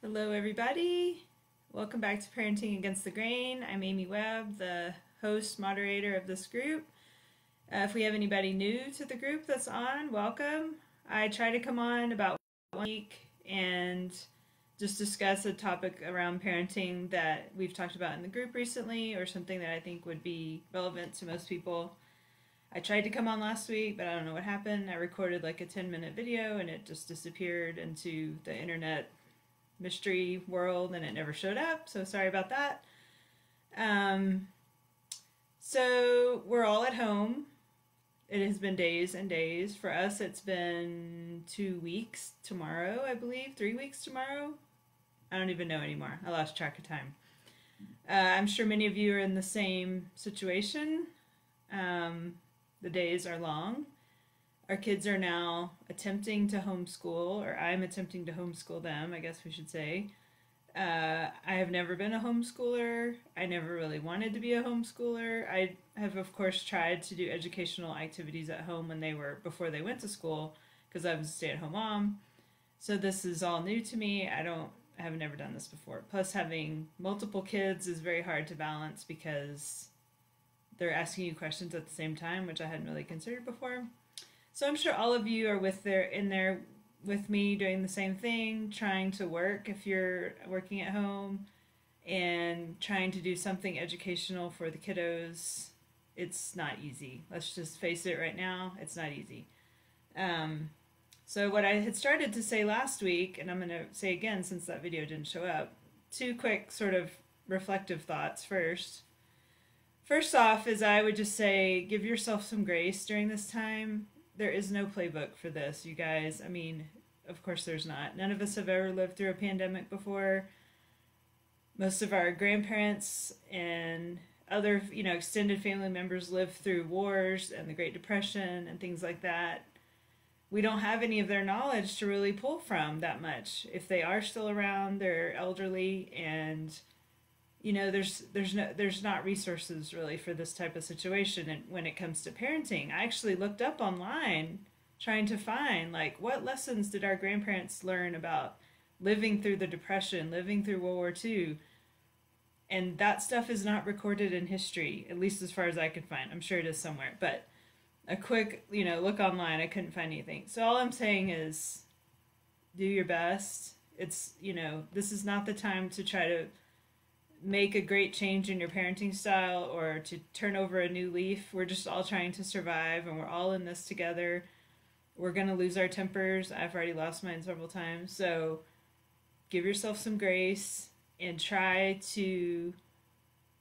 Hello everybody, welcome back to Parenting Against the Grain. I'm Amy Webb, the host moderator of this group. If we have anybody new to the group that's on, welcome. I try to come on about 1 week and just discuss a topic around parenting that we've talked about in the group recently or something that I think would be relevant to most people. I tried to come on last week, but I don't know what happened. I recorded like a 10-minute video and it just disappeared into the internet mystery world and it never showed up, so sorry about that. So we're all at home. It has been days and days. For us, it's been 2 weeks tomorrow, I believe. 3 weeks tomorrow? I don't even know anymore. I lost track of time. I'm sure many of you are in the same situation. The days are long. Our kids are now attempting to homeschool, or I'm attempting to homeschool them, I guess we should say. I have never been a homeschooler. I never really wanted to be a homeschooler. I have, of course, tried to do educational activities at home before they went to school, because I was a stay-at-home mom. So this is all new to me. I have never done this before. Plus, having multiple kids is very hard to balance because they're asking you questions at the same time, which I hadn't really considered before. So I'm sure all of you are in there with me doing the same thing, trying to work if you're working at home and trying to do something educational for the kiddos. It's not easy. Let's just face it right now, it's not easy. So what I had started to say last week, and I'm going to say again since that video didn't show up, 2 quick sort of reflective thoughts first. First off is I would just say give yourself some grace during this time. There is no playbook for this, you guys. I mean, of course there's not. None of us have ever lived through a pandemic before. Most of our grandparents and other, extended family members lived through wars and the Great Depression and things like that. We don't have any of their knowledge to really pull from that much. If they are still around, they're elderly, and there's not resources really for this type of situation. And when it comes to parenting, I actually looked up online trying to find what lessons did our grandparents learn about living through the Depression, living through World War II, and that stuff is not recorded in history, at least as far as I could find. I'm sure it is somewhere, but a quick look online, I couldn't find anything. So all I'm saying is do your best. It's this is not the time to try to make a great change in your parenting style or to turn over a new leaf. We're just all trying to survive, and we're all in this together. We're going to lose our tempers. I've already lost mine several times. So give yourself some grace and try to,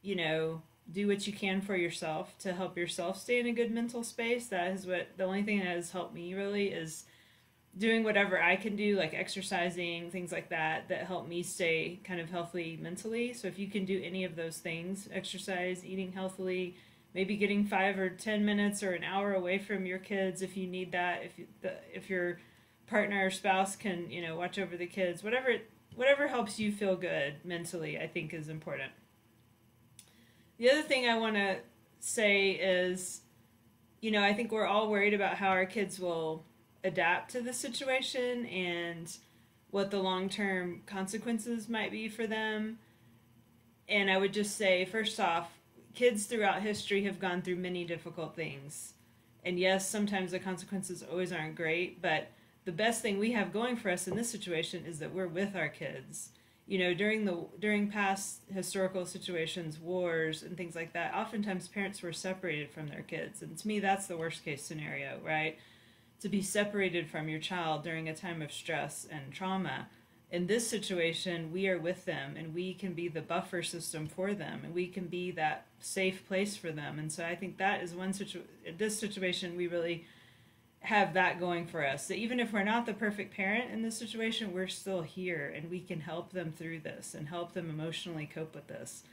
do what you can for yourself to help yourself stay in a good mental space. That is the only thing that has helped me really is doing whatever I can do, like exercising, things like that help me stay kind of healthy mentally. So if you can do any of those things, exercise, eating healthily, maybe getting 5 or 10 minutes or an hour away from your kids if you need that, if your partner or spouse can, watch over the kids, whatever helps you feel good mentally, I think is important. The other thing I want to say is, I think we're all worried about how our kids will adapt to the situation and what the long-term consequences might be for them. And I would just say, first off, kids throughout history have gone through many difficult things. And yes, sometimes the consequences always aren't great, but the best thing we have going for us in this situation is that we're with our kids. During past historical situations, wars and things like that, oftentimes parents were separated from their kids. And to me, that's the worst case scenario, right? To be separated from your child during a time of stress and trauma. In this situation, we are with them, and we can be the buffer system for them, and we can be that safe place for them. And so I think that is in this situation, we really have that going for us. So even if we're not the perfect parent in this situation, we're still here, and we can help them through this and help them emotionally cope with this.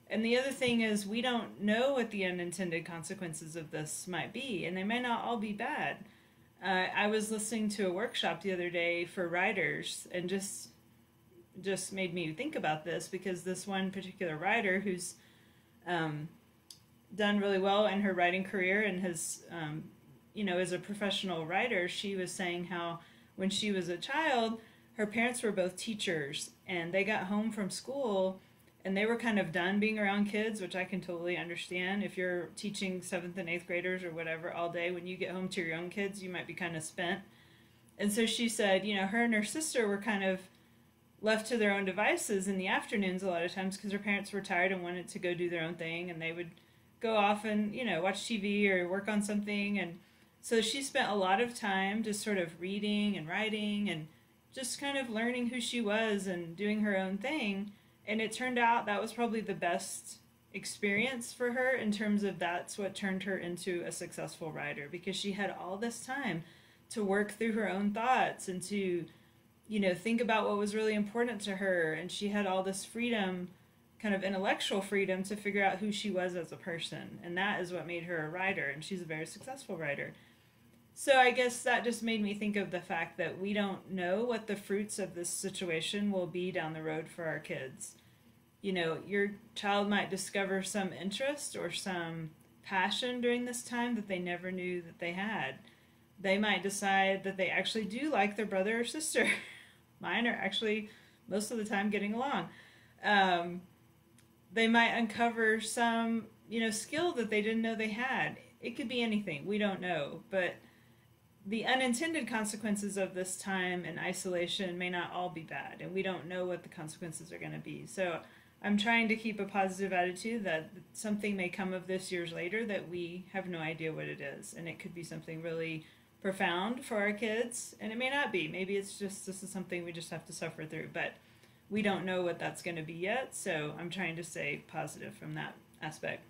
And the other thing is, we don't know what the unintended consequences of this might be, and they may not all be bad. I was listening to a workshop the other day for writers, and just made me think about this, because this one particular writer who's done really well in her writing career and has, as a professional writer, she was saying how when she was a child, her parents were both teachers, and they got home from school and they were kind of done being around kids, which I can totally understand. If you're teaching seventh and eighth graders or whatever all day, when you get home to your own kids, you might be kind of spent. And so she said, her and her sister were kind of left to their own devices in the afternoons a lot of times because her parents were tired and wanted to go do their own thing, and they would go off and, watch TV or work on something. And so she spent a lot of time just sort of reading and writing and just kind of learning who she was and doing her own thing. And it turned out that was probably the best experience for her in terms of that's what turned her into a successful writer, because she had all this time to work through her own thoughts and to, think about what was really important to her. And she had all this freedom, kind of intellectual freedom, to figure out who she was as a person. And that is what made her a writer. And she's a very successful writer. So I guess that just made me think of the fact that we don't know what the fruits of this situation will be down the road for our kids. Your child might discover some interest or some passion during this time that they never knew that they had. They might decide that they actually do like their brother or sister. Mine are actually most of the time getting along. They might uncover some, skill that they didn't know they had. It could be anything. We don't know. But the unintended consequences of this time in isolation may not all be bad, and we don't know what the consequences are going to be. So I'm trying to keep a positive attitude that something may come of this years later that we have no idea what it is, and it could be something really profound for our kids, and it may not be. Maybe it's just this is something we just have to suffer through, but we don't know what that's going to be yet, so I'm trying to stay positive from that aspect.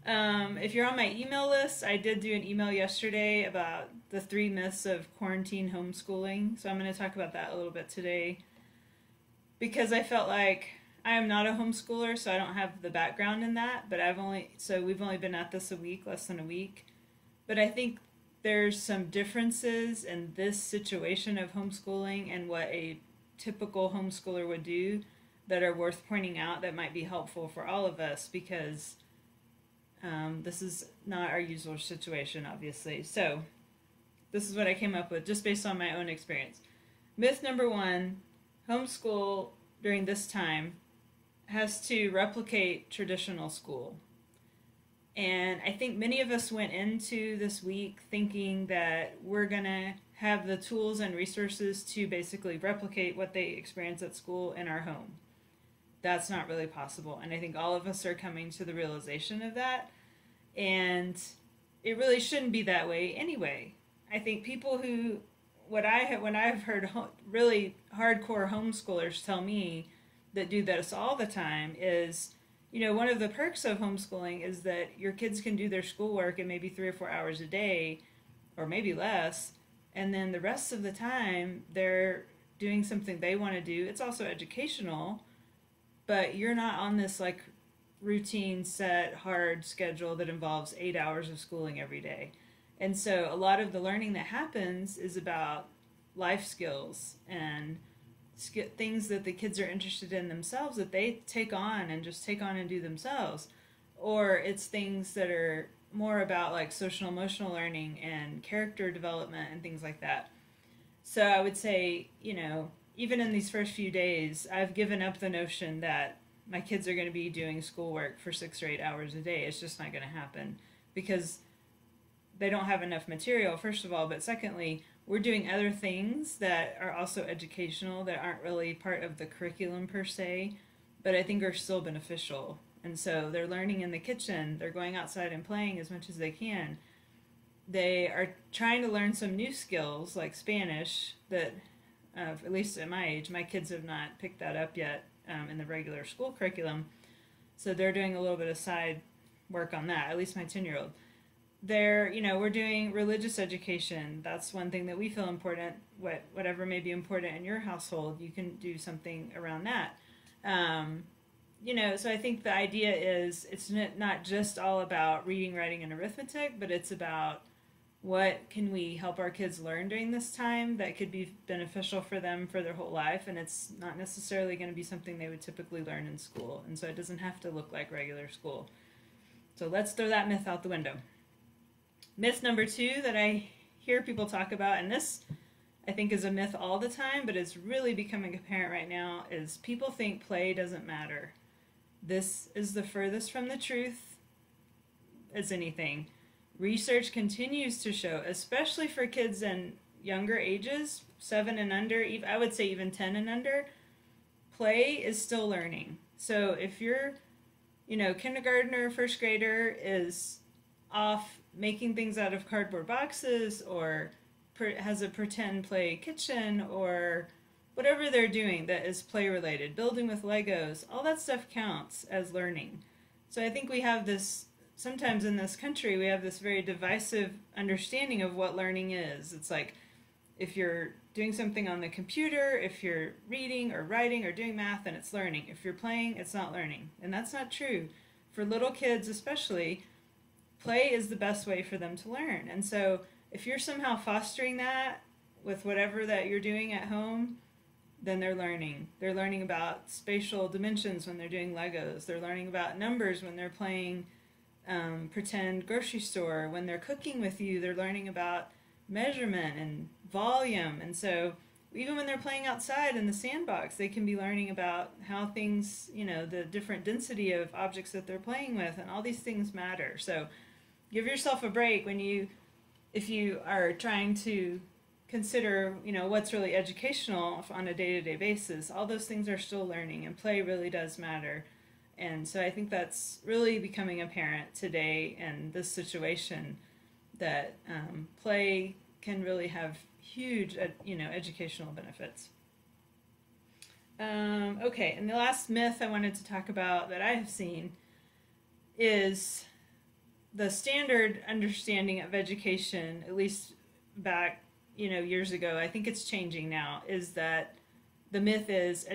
If you're on my email list, I did do an email yesterday about the 3 myths of quarantine homeschooling, so I'm going to talk about that a little bit today, because I felt like I am not a homeschooler, so I don't have the background in that, but we've only been at this a week, less than a week, but I think there's some differences in this situation of homeschooling and what a typical homeschooler would do that are worth pointing out that might be helpful for all of us, because this is not our usual situation, obviously. So this is what I came up with just based on my own experience. Myth number 1, homeschool during this time has to replicate traditional school. And I think many of us went into this week thinking that we're going to have the tools and resources to basically replicate what they experience at school in our home. That's not really possible. And I think all of us are coming to the realization of that. And it really shouldn't be that way anyway. I think people who, when I've heard really hardcore homeschoolers tell me that do this all the time is, one of the perks of homeschooling is that your kids can do their schoolwork in maybe 3 or 4 hours a day, or maybe less, and then the rest of the time they're doing something they want to do. It's also educational, but you're not on this routine, set, hard schedule that involves 8 hours of schooling every day. And so a lot of the learning that happens is about life skills and things that the kids are interested in themselves that they take on and do themselves. Or it's things that are more about social emotional learning and character development and things like that. So I would say, even in these first few days, I've given up the notion that my kids are going to be doing schoolwork for 6 or 8 hours a day. It's just not going to happen because they don't have enough material, first of all, but secondly, we're doing other things that are also educational that aren't really part of the curriculum per se, but I think are still beneficial. And so they're learning in the kitchen, they're going outside and playing as much as they can. They are trying to learn some new skills like Spanish that, at least at my age, my kids have not picked that up yet in the regular school curriculum. So they're doing a little bit of side work on that, at least my 10-year-old. We're doing religious education. That's one thing that we feel important. Whatever may be important in your household, you can do something around that. So I think the idea is it's not just all about reading, writing, and arithmetic, but it's about what can we help our kids learn during this time that could be beneficial for them for their whole life, and it's not necessarily going to be something they would typically learn in school, and so it doesn't have to look like regular school. So let's throw that myth out the window. Myth number 2 that I hear people talk about, and this I think is a myth all the time, but it's really becoming apparent right now, is people think play doesn't matter. This is the furthest from the truth as anything. Research continues to show, especially for kids in younger ages, 7 and under, I would say even 10 and under, play is still learning. So if you're, kindergartner, first grader is off making things out of cardboard boxes, or has a pretend play kitchen, or whatever they're doing that is play related, building with Legos, all that stuff counts as learning. So I think we have this, sometimes in this country, we have this very divisive understanding of what learning is. It's like, if you're doing something on the computer, if you're reading or writing or doing math, then it's learning. If you're playing, it's not learning. And that's not true. For little kids especially, play is the best way for them to learn. And so if you're somehow fostering that with whatever that you're doing at home, then they're learning. They're learning about spatial dimensions when they're doing Legos. They're learning about numbers when they're playing pretend grocery store. When they're cooking with you, they're learning about measurement and volume. And so even when they're playing outside in the sandbox, they can be learning about how things, the different density of objects that they're playing with, and all these things matter. So give yourself a break if you are trying to consider, what's really educational on a day-to-day basis. All those things are still learning, and play really does matter. And so I think that's really becoming apparent today in this situation, that play can really have huge, educational benefits. Okay, and the last myth I wanted to talk about that I have seen is the standard understanding of education, at least back, years ago. I think it's changing now. Is that the myth is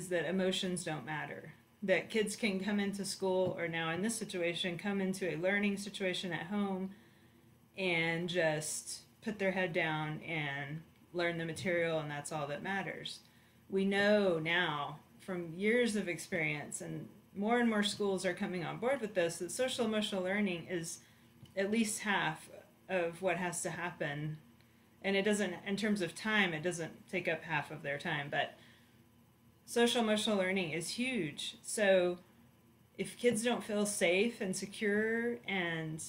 that emotions don't matter. That kids can come into school, or now in this situation, come into a learning situation at home and just put their head down and learn the material, and that's all that matters. We know now from years of experience, and more schools are coming on board with this, that social emotional learning is at least half of what has to happen. And it doesn't, in terms of time, it doesn't take up half of their time, but social emotional learning is huge. So if kids don't feel safe and secure and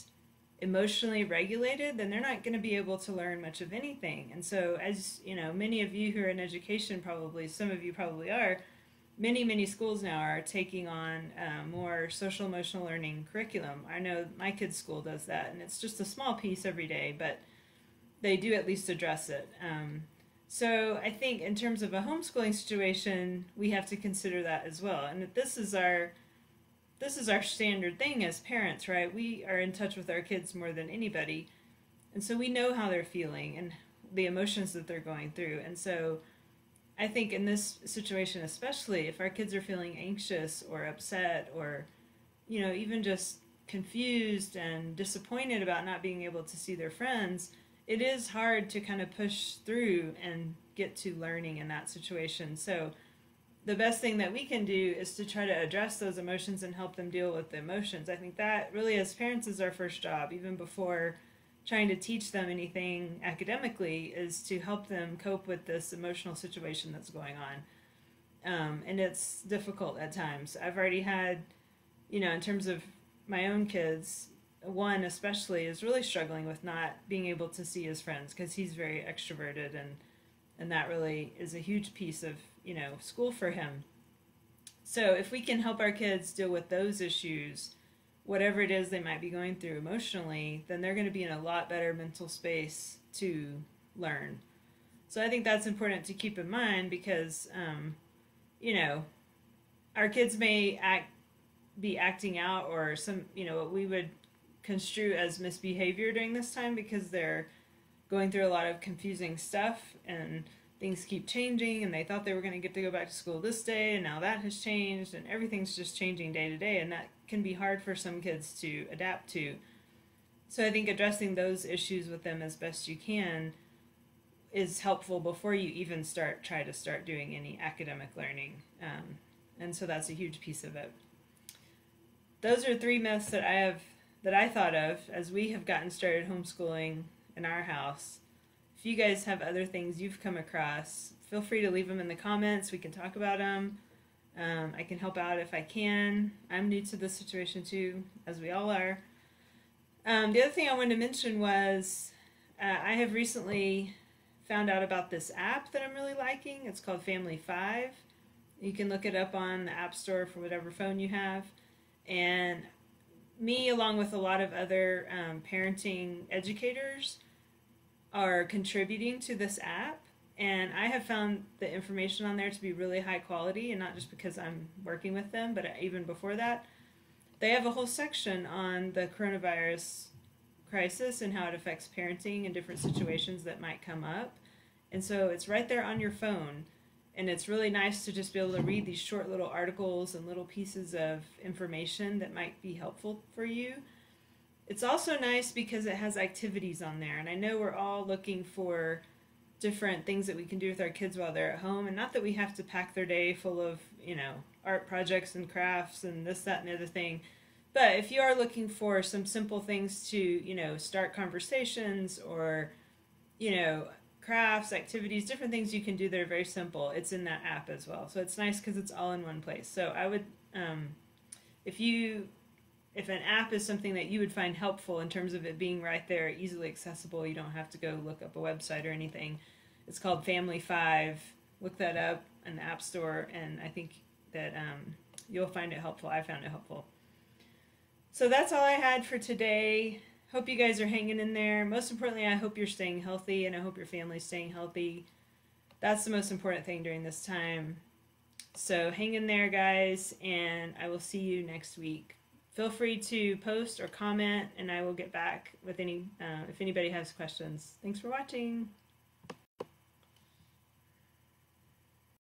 emotionally regulated, then they're not going to be able to learn much of anything. And so, as many of you who are in education, probably some of you probably are, many schools now are taking on more social emotional learning curriculum. I know my kids' school does that, and it's just a small piece every day, but they do at least address it. So I think in terms of a homeschooling situation, we have to consider that as well. And this is our standard thing as parents, right? We are in touch with our kids more than anybody. And so we know how they're feeling and the emotions that they're going through. And so I think in this situation, especially if our kids are feeling anxious or upset, or, even just confused and disappointed about not being able to see their friends, it is hard to kind of push through and get to learning in that situation. So the best thing that we can do is to try to address those emotions and help them deal with the emotions. I think that really, as parents, is our first job, even before trying to teach them anything academically, is to help them cope with this emotional situation that's going on. And it's difficult at times. I've already had, in terms of my own kids, one especially is really struggling with not being able to see his friends because he's very extroverted, and that really is a huge piece of school for him. So if we can help our kids deal with those issues, whatever it is they might be going through emotionally, then they're going to be in a lot better mental space to learn. So I think that's important to keep in mind, because our kids may be acting out, or some what we would construe as misbehavior during this time, because they're going through a lot of confusing stuff and things keep changing, and they thought they were going to get to go back to school this day, and now that has changed, and everything's just changing day to day, and that can be hard for some kids to adapt to. So I think addressing those issues with them as best you can is helpful before you even try to start doing any academic learning. And so that's a huge piece of it. Those are 3 myths that I thought of as we have gotten started homeschooling in our house. if you guys have other things you've come across, feel free to leave them in the comments. We can talk about them. I can help out if I can. I'm new to this situation too, as we all are. The other thing I wanted to mention was I have recently found out about this app that I'm really liking. It's called Family 5. You can look it up on the App Store for whatever phone you have. And me, along with a lot of other parenting educators, are contributing to this app. And I have found the information on there to be really high quality, and not just because I'm working with them, but even before that. They have a whole section on the coronavirus crisis and how it affects parenting in different situations that might come up. And so it's right there on your phone. And it's really nice to just be able to read these short little articles and little pieces of information that might be helpful for you. It's also nice because it has activities on there. And I know we're all looking for different things that we can do with our kids while they're at home. And not that we have to pack their day full of, art projects and crafts and this, that, and the other thing. But if you are looking for some simple things to, start conversations or, crafts, activities, different things you can do that are very simple, it's in that app as well. So it's nice because it's all in one place. So I would, if an app is something that you would find helpful in terms of it being right there, easily accessible, you don't have to go look up a website or anything. It's called Family 5. Look that up in the App Store, and I think that you'll find it helpful. I found it helpful. So that's all I had for today. Hope you guys are hanging in there. Most importantly, I hope you're staying healthy, and I hope your family's staying healthy. That's the most important thing during this time. So hang in there, guys, and I will see you next week. Feel free to post or comment, and I will get back with any if anybody has questions. Thanks for watching.